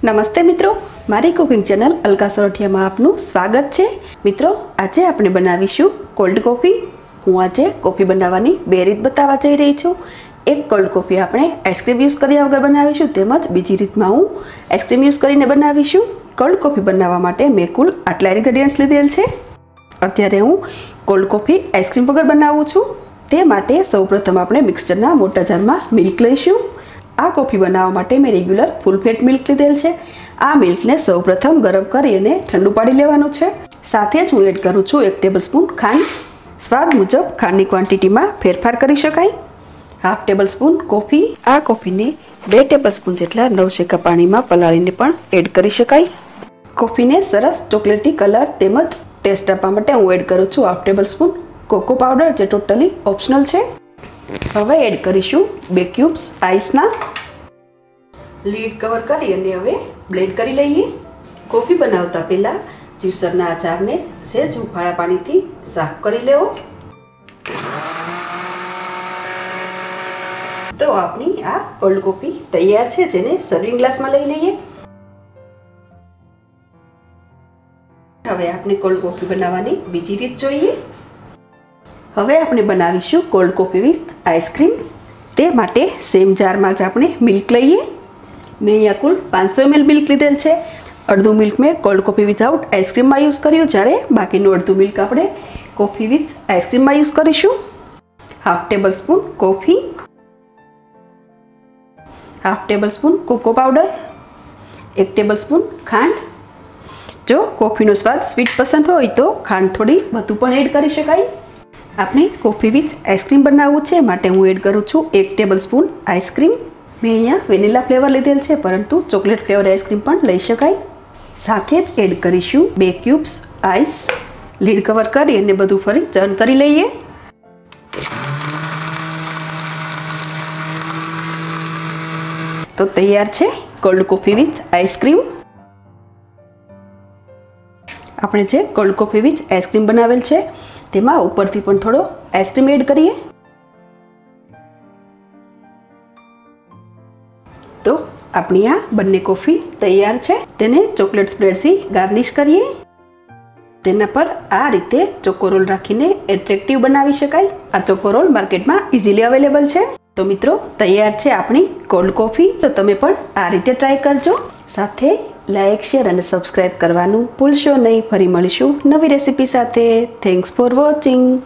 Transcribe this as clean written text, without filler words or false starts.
नमस्ते मित्रों, मारी कुकिंग चैनल अलका सोरठिया में आपनु स्वागत है। मित्रों, आज आपणे बनावीशुं कोल्ड कॉफी। हूँ आज कॉफी बनाववानी बे रीत बतावा जई रही छूं। एक कोल्ड कॉफी आपणे आइसक्रीम यूज कर्या वगर बनावीशुं, तेमज बीजी रीतमां हूँ आइसक्रीम यूज करीने बनावीशुं। कोल्ड कॉफी बनाववा माटे मैं कुल आटला इन्ग्रेडियंट्स लीधेल छे। अत्यारे हूँ कोल्ड कॉफी आइसक्रीम वगर बनावुं छुं। ते माटे सौप्रथम आपणे मिक्सचरना मोटा जारमां मिल्क लईशुं। आ कॉफी बनाववा माटे मैं रेग्युलर फूल फेट मिल्क लीधेल छे। आ मिल्क ने सौप्रथम गरम करीने ठंडू पाड़ी लेवानुं छे। साथे ज हूँ एड करूँ छुं 1 टेबल स्पून खांड। स्वाद मुजब खांडनी क्वॉंटिटी में फेरफार करी शकाय। Half tablespoon coffee. आ कॉफी ने 2 टेबल स्पून जेटला नवशेका पाणी में पलाळीने पण एड करी शकाय। कॉफी ने सरस चॉकलेटी कलर तेमज टेस्ट आपवा माटे हूँ एड करूँ छुं half tablespoon cocoa powder, जे टोटली ऑप्शनल है। हवे एड करीशुं 2 क्यूब्स आइसना। लीड कवर करी अने हवे ब्लेंड करी लईए। कॉफी बनावता पहेला ज्यूसरना आचारने सेज हुफाळा पाणीथी साफ करी लेवो। तो आपणी आ कोल्ड कॉफी तैयार है, जेने सर्विंग ग्लास में लई लईए। हवे आपणे कोल्ड कॉफी बनाववानी बीजी रीत जोईए। हवे आपणे बनावीशुं कोल्ड कॉफी विथ आइसक्रीम। ते माटे सेम जार में ज आपणे मिल्क लईए। मैं अहींया कुल 500 ml मिल्क लीधेल छे। अर्धु मिल्क में कोल्ड कॉफी विथआउट आइसक्रीम में यूज कर्युं, ज्यारे बाकीनुं अर्धु मिल्क आपणे कॉफी विथ आइसक्रीम में यूज करीशुं। Half tablespoon coffee, half tablespoon cocoa powder, 1 tablespoon खांड। जो कॉफीनो स्वाद स्वीट पसंद होय तो खांड थोड़ी वधु पण एड करी शकाय। आपणे कॉफी विथ आइसक्रीम बनाववुं छे, माटे हूँ एड करूँ छुं 1 टेबल स्पून आइसक्रीम। मैं अहींया वेनिला फ्लेवर लीधेल छे, परंतु चॉकलेट फ्लेवर आइसक्रीम पण लई शकाय। साथे ज एड करीशुं 2 क्यूब्स आइस। लीड कवर करी अने बधुं फरी चर्न करी लईए। तो तैयार छे कोल्ड कॉफी विथ आइसक्रीम। आपणे जे कोल्ड कॉफी विथ आइसक्रीम बनावेल छे तेमां उपरथी पण थोड़ो आइसक्रीम एड करिए। तो अपनी आ बंने कॉफी तैयार है। तेने चॉकलेट स्प्रेड थी गार्निश करिए। तेना पर आ रीते चोको रोल राखीने एट्रेक्टिव बनावी शकाय। आ चोको रोल मार्केट में इजीली अवेलेबल है। तो मित्रों, तैयार है अपनी कोल्ड कॉफी। तो तमे पण आ रीते ट्राय करजो। साथे लाइक, शेयर और सब्सक्राइब करवानुं भूलशो नहीं। फरी मळीशुं नवी रेसिपी साथे। Thanks for watching.